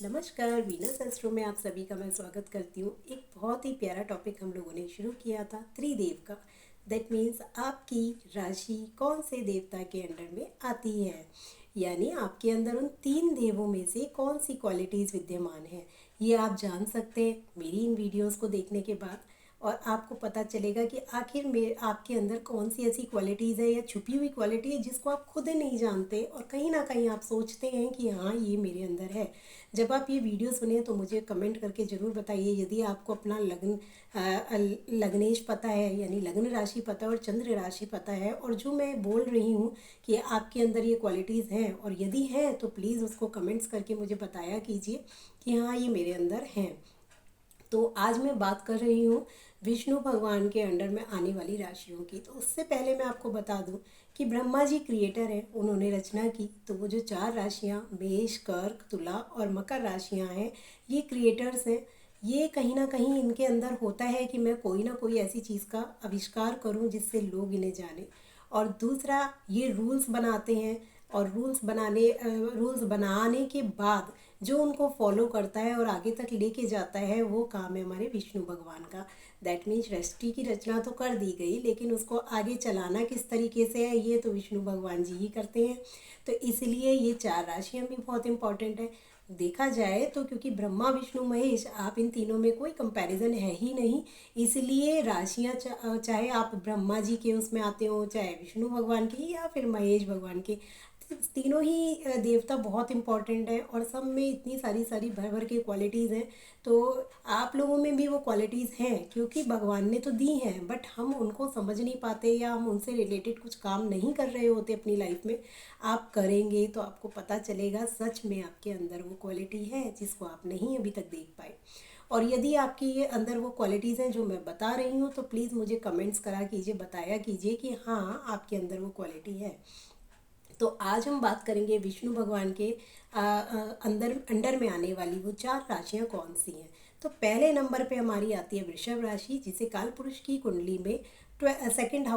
नमस्कार, Venus astro में आप सभी का मैं स्वागत करती हूँ। एक बहुत ही प्यारा टॉपिक हम लोगों ने शुरू किया था त्रिदेव का। दैट मीन्स आपकी राशि कौन से देवता के अंडर में आती है, यानी आपके अंदर उन तीन देवों में से कौन सी क्वालिटीज़ विद्यमान है। ये आप जान सकते हैं मेरी इन वीडियोस को देखने के बाद, और आपको पता चलेगा कि आखिर में आपके अंदर कौन सी ऐसी क्वालिटीज़ है या छुपी हुई क्वालिटी है जिसको आप खुद ही नहीं जानते, और कहीं ना कहीं आप सोचते हैं कि हाँ ये मेरे अंदर है। जब आप ये वीडियो सुने तो मुझे कमेंट करके ज़रूर बताइए यदि आपको अपना लग्नेश पता है, यानी लग्न राशि पता है और चंद्र राशि पता है, और जो मैं बोल रही हूँ कि आपके अंदर ये क्वालिटीज़ हैं, और यदि हैं तो प्लीज़ उसको कमेंट्स करके मुझे बताया कीजिए कि हाँ ये मेरे अंदर हैं। तो आज मैं बात कर रही हूँ विष्णु भगवान के अंडर में आने वाली राशियों की। तो उससे पहले मैं आपको बता दूँ कि ब्रह्मा जी क्रिएटर हैं, उन्होंने रचना की। तो वो जो चार राशियाँ मेष, कर्क, तुला और मकर राशियाँ हैं, ये क्रिएटर्स हैं। ये कहीं ना कहीं इनके अंदर होता है कि मैं कोई ना कोई ऐसी चीज़ का आविष्कार करूं जिससे लोग इन्हें जाने। और दूसरा, ये रूल्स बनाते हैं, और रूल्स बनाने के बाद जो उनको फॉलो करता है और आगे तक लेके जाता है, वो काम है हमारे विष्णु भगवान का। दैट मीन्स सृष्टि की रचना तो कर दी गई, लेकिन उसको आगे चलाना किस तरीके से है ये तो विष्णु भगवान जी ही करते हैं। तो इसलिए ये चार राशियाँ भी बहुत इंपॉर्टेंट है। देखा जाए तो क्योंकि ब्रह्मा विष्णु महेश, आप इन तीनों में कोई कंपैरिजन है ही नहीं, इसलिए राशियाँ चाहे आप ब्रह्मा जी के उसमें आते हो, चाहे विष्णु भगवान के या फिर महेश भगवान के, तीनों ही देवता बहुत इंपॉर्टेंट है, और सब में इतनी सारी सारी भर भर के क्वालिटीज़ हैं। तो आप लोगों में भी वो क्वालिटीज़ हैं क्योंकि भगवान ने तो दी हैं, बट हम उनको समझ नहीं पाते या हम उनसे रिलेटेड कुछ काम नहीं कर रहे होते अपनी लाइफ में। आप करेंगे तो आपको पता चलेगा सच में आपके अंदर वो क्वालिटी है जिसको आप नहीं अभी तक देख पाए। और यदि आपकी ये अंदर वो क्वालिटीज़ हैं जो मैं बता रही हूँ, तो प्लीज़ मुझे कमेंट्स करा कीजिए, बताया कीजिए कि हाँ आपके अंदर वो क्वालिटी है। तो आज हम बात करेंगे विष्णु भगवान के अंडर में आने वाली वो चार राशियां कौन सी हैं। तो पहले नंबर पे हमारी आती है वृषभ राशि, जिसे काल पुरुष की कुंडली में सेकंड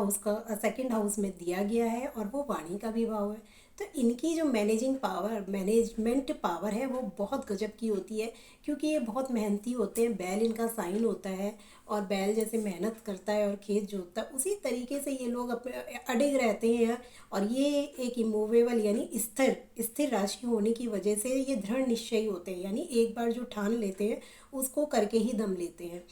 हाउस में दिया गया है, और वो वाणी का भी भाव है। तो इनकी जो मैनेजमेंट पावर है वो बहुत गजब की होती है, क्योंकि ये बहुत मेहनती होते हैं। बैल इनका साइन होता है, और बैल जैसे मेहनत करता है और खेत जोतता है, उसी तरीके से ये लोग अपने अडिग रहते हैं। और ये एक इमूवेबल यानी स्थिर स्थिर राशि होने की वजह से ये दृढ़ निश्चयी होते हैं, यानी एक बार जो ठान लेते हैं उसको करके ही दम लेते हैं।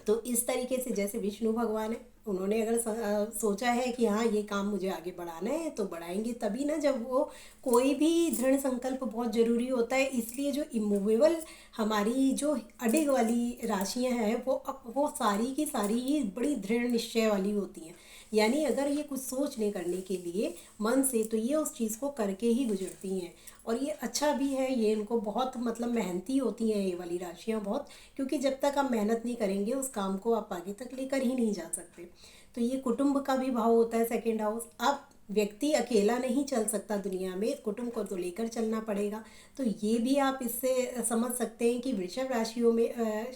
तो इस तरीके से जैसे विष्णु भगवान है, उन्होंने अगर सोचा है कि हाँ ये काम मुझे आगे बढ़ाना है तो बढ़ाएंगे, तभी ना। जब वो कोई भी दृढ़ संकल्प बहुत ज़रूरी होता है, इसलिए जो इमूवेबल हमारी जो अडिग वाली राशियां हैं वो सारी की सारी ही बड़ी दृढ़ निश्चय वाली होती हैं। यानी अगर ये कुछ सोचने करने के लिए मन से, तो ये उस चीज़ को करके ही गुजरती हैं। और ये अच्छा भी है, ये इनको बहुत मतलब मेहनती होती हैं ये वाली राशियाँ बहुत, क्योंकि जब तक आप मेहनत नहीं करेंगे उस काम को आप आगे तक लेकर ही नहीं जा सकते। तो ये कुटुंब का भी भाव होता है सेकेंड हाउस। अब व्यक्ति अकेला नहीं चल सकता दुनिया में, कुटुंब को तो लेकर चलना पड़ेगा। तो ये भी आप इससे समझ सकते हैं कि वृषभ राशियों में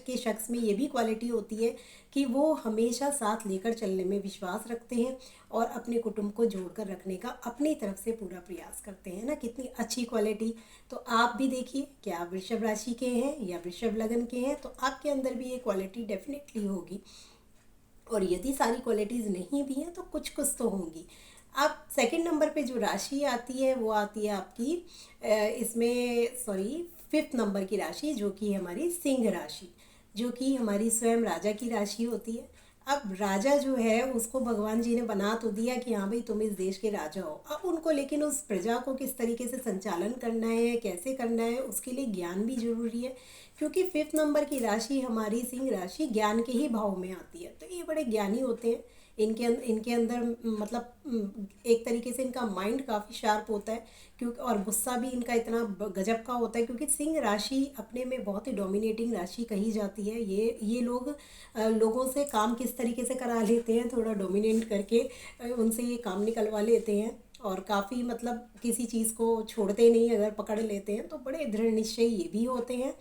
के शख्स में ये भी क्वालिटी होती है कि वो हमेशा साथ लेकर चलने में विश्वास रखते हैं, और अपने कुटुंब को जोड़कर रखने का अपनी तरफ से पूरा प्रयास करते हैं ना। कितनी अच्छी क्वालिटी। तो आप भी देखिए कि आप वृषभ राशि के हैं या वृषभ लगन के हैं, तो आपके अंदर भी ये क्वालिटी डेफिनेटली होगी। और यदि सारी क्वालिटीज़ नहीं भी हैं तो कुछ कुछ तो होंगी। अब सेकंड नंबर पे जो राशि आती है वो आती है आपकी इसमें सॉरी फिफ्थ नंबर की राशि, जो कि हमारी सिंह राशि, जो कि हमारी स्वयं राजा की राशि होती है। अब राजा जो है उसको भगवान जी ने बना तो दिया कि हाँ भाई तुम इस देश के राजा हो। अब उनको लेकिन उस प्रजा को किस तरीके से संचालन करना है, कैसे करना है, उसके लिए ज्ञान भी जरूरी है। क्योंकि फिफ्थ नंबर की राशि हमारी सिंह राशि ज्ञान के ही भाव में आती है। तो ये बड़े ज्ञानी होते हैं। इनके अंदर मतलब एक तरीके से इनका माइंड काफ़ी शार्प होता है, क्योंकि और गुस्सा भी इनका इतना गजब का होता है, क्योंकि सिंह राशि अपने में बहुत ही डोमिनेटिंग राशि कही जाती है। ये लोग लोगों से काम किस तरीके से करा लेते हैं, थोड़ा डोमिनेट करके उनसे ये काम निकलवा लेते हैं। और काफ़ी मतलब किसी चीज़ को छोड़ते नहीं, अगर पकड़ लेते हैं तो बड़े दृढ़ निश्चयी ये भी होते हैं।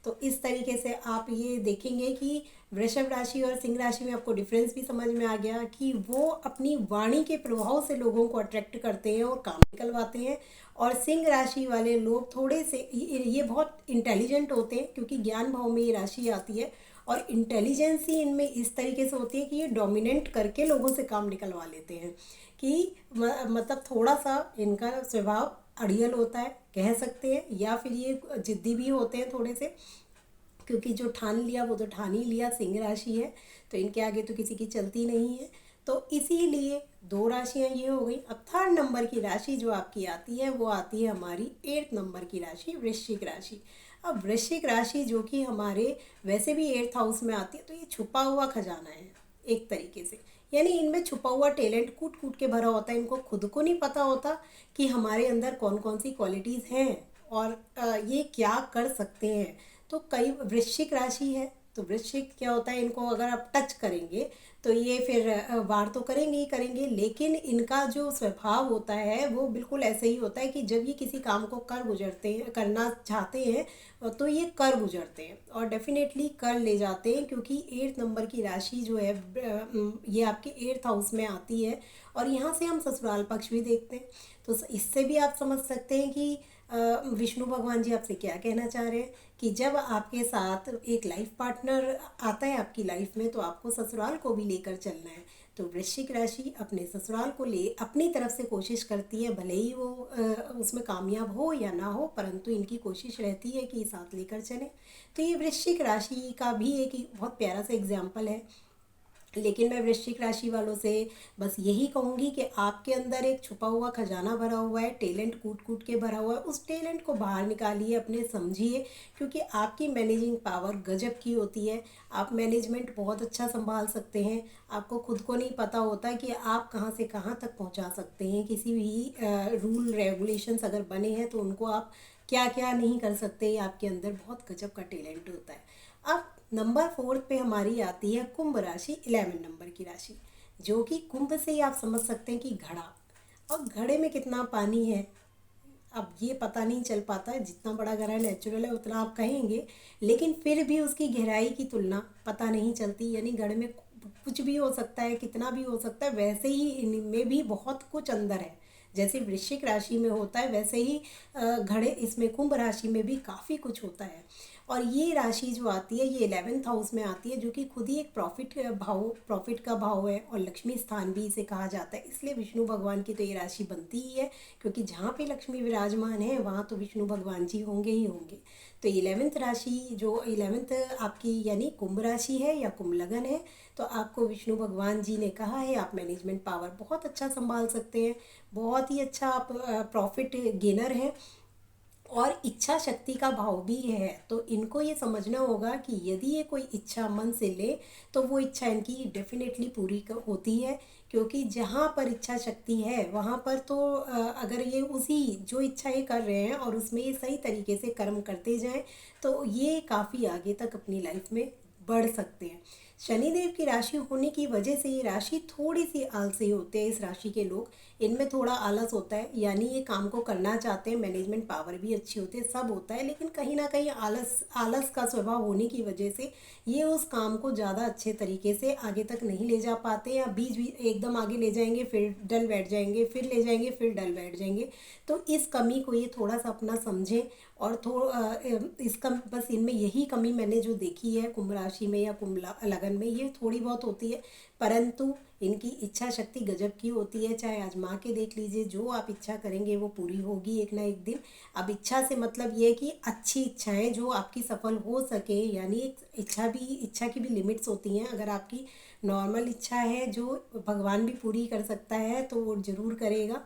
तो इस तरीके से आप ये देखेंगे कि वृषभ राशि और सिंह राशि में आपको डिफरेंस भी समझ में आ गया कि वो अपनी वाणी के प्रभाव से लोगों को अट्रैक्ट करते हैं और काम निकलवाते हैं। और सिंह राशि वाले लोग थोड़े से ये बहुत इंटेलिजेंट होते हैं, क्योंकि ज्ञान भाव में ये राशि आती है। और इंटेलिजेंस ही इनमें इस तरीके से होती है कि ये डोमिनेट करके लोगों से काम निकलवा लेते हैं, कि मतलब थोड़ा सा इनका स्वभाव अड़ियल होता है कह सकते हैं, या फिर ये जिद्दी भी होते हैं थोड़े से, क्योंकि जो ठान लिया वो तो ठान ही लिया, सिंह राशि है तो इनके आगे तो किसी की चलती नहीं है। तो इसीलिए दो राशियां ये हो गई। अब थर्ड नंबर की राशि जो आपकी आती है वो आती है हमारी 8th नंबर की राशि, वृश्चिक राशि। अब वृश्चिक राशि जो कि हमारे वैसे भी 8th हाउस में आती है, तो ये छुपा हुआ खजाना है एक तरीके से। यानी इनमें छुपा हुआ टैलेंट कूट कूट के भरा होता है, इनको खुद को नहीं पता होता कि हमारे अंदर कौन कौन सी क्वालिटीज़ हैं और ये क्या कर सकते हैं। तो कई वृश्चिक राशि है, तो वृश्चिक क्या होता है, इनको अगर आप टच करेंगे तो ये फिर वार तो करेंगे ही करेंगे, लेकिन इनका जो स्वभाव होता है वो बिल्कुल ऐसे ही होता है कि जब ये किसी काम को करना चाहते हैं तो ये कर गुजरते हैं और डेफिनेटली कर ले जाते हैं, क्योंकि 8th नंबर की राशि जो है ये आपके 8th हाउस में आती है। और यहाँ से हम ससुराल पक्ष भी देखते हैं, तो इससे भी आप समझ सकते हैं कि विष्णु भगवान जी आपसे क्या कहना चाह रहे हैं कि जब आपके साथ एक लाइफ पार्टनर आता है आपकी लाइफ में, तो आपको ससुराल को भी लेकर चलना है। तो वृश्चिक राशि अपने ससुराल को ले अपनी तरफ से कोशिश करती है, भले ही वो उसमें कामयाब हो या ना हो, परंतु इनकी कोशिश रहती है कि साथ लेकर चलें। तो ये वृश्चिक राशि का भी एक बहुत प्यारा सा एग्जाम्पल है। लेकिन मैं वृश्चिक राशि वालों से बस यही कहूँगी कि आपके अंदर एक छुपा हुआ खजाना भरा हुआ है, टैलेंट कूट कूट के भरा हुआ है, उस टैलेंट को बाहर निकालिए, अपने समझिए, क्योंकि आपकी मैनेजिंग पावर गजब की होती है। आप मैनेजमेंट बहुत अच्छा संभाल सकते हैं, आपको खुद को नहीं पता होता कि आप कहाँ से कहाँ तक पहुँचा सकते हैं। किसी भी रूल रेगुलेशंस अगर बने हैं तो उनको आप क्या क्या नहीं कर सकते, आपके अंदर बहुत गजब का टैलेंट होता है। अब नंबर 4 पे हमारी आती है कुंभ राशि, 11 नंबर की राशि, जो कि कुंभ से ही आप समझ सकते हैं कि घड़ा, और घड़े में कितना पानी है अब ये पता नहीं चल पाता है। जितना बड़ा घड़ा नेचुरल है उतना आप कहेंगे, लेकिन फिर भी उसकी गहराई की तुलना पता नहीं चलती। यानी घड़े में कुछ भी हो सकता है, कितना भी हो सकता है, वैसे ही इनमें भी बहुत कुछ अंदर है। जैसे वृश्चिक राशि में होता है वैसे ही घड़े इसमें कुंभ राशि में भी काफ़ी कुछ होता है। और ये राशि जो आती है ये 11th हाउस में आती है, जो कि खुद ही एक प्रॉफिट का भाव है, और लक्ष्मी स्थान भी इसे कहा जाता है। इसलिए विष्णु भगवान की तो ये राशि बनती ही है, क्योंकि जहाँ पे लक्ष्मी विराजमान है वहाँ तो विष्णु भगवान जी होंगे ही होंगे। तो 11th राशि जो 11th आपकी यानी कुंभ राशि है या कुंभ लगन है, तो आपको विष्णु भगवान जी ने कहा है आप मैनेजमेंट पावर बहुत अच्छा संभाल सकते हैं, बहुत ही अच्छा आप प्रॉफिट गेनर हैं, और इच्छा शक्ति का भाव भी है। तो इनको ये समझना होगा कि यदि ये कोई इच्छा मन से ले तो वो इच्छा इनकी डेफिनेटली पूरी होती है, क्योंकि जहाँ पर इच्छा शक्ति है वहाँ पर तो अगर ये उसी जो इच्छा ये कर रहे हैं और उसमें ये सही तरीके से कर्म करते जाएं तो ये काफ़ी आगे तक अपनी लाइफ में बढ़ सकते हैं। शनिदेव की राशि होने की वजह से ये राशि थोड़ी सी आलसी होते हैं। इस राशि के लोग, इनमें थोड़ा आलस होता है, यानी ये काम को करना चाहते हैं, मैनेजमेंट पावर भी अच्छी होती है, सब होता है, लेकिन कहीं ना कहीं आलस का स्वभाव होने की वजह से ये उस काम को ज़्यादा अच्छे तरीके से आगे तक नहीं ले जा पाते, या बीच बीच एकदम आगे ले जाएंगे फिर डल बैठ जाएंगे, फिर ले जाएंगे फिर डल बैठ जाएंगे। तो इस कमी को ये थोड़ा सा अपना समझें, और इसका बस इनमें यही कमी मैंने जो देखी है कुंभ राशि में या कुंभ लगन में, ये थोड़ी बहुत होती है, परंतु इनकी इच्छा शक्ति गजब की होती है। चाहे आजमा के देख लीजिए, जो आप इच्छा करेंगे वो पूरी होगी एक ना एक दिन। अब इच्छा से मतलब ये है कि अच्छी इच्छाएं जो आपकी सफल हो सके, यानी इच्छा की भी लिमिट्स होती हैं। अगर आपकी नॉर्मल इच्छा है जो भगवान भी पूरी कर सकता है तो वो ज़रूर करेगा।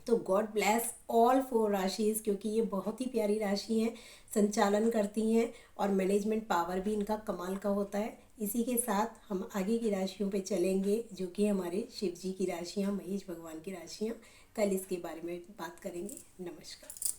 तो गॉड ब्लेस ऑल 4 राशिज़, क्योंकि ये बहुत ही प्यारी राशि हैं, संचालन करती हैं, और मैनेजमेंट पावर भी इनका कमाल का होता है। इसी के साथ हम आगे की राशियों पे चलेंगे, जो कि हमारे शिव जी की राशियाँ, महेश भगवान की राशियाँ। कल इसके बारे में बात करेंगे। नमस्कार।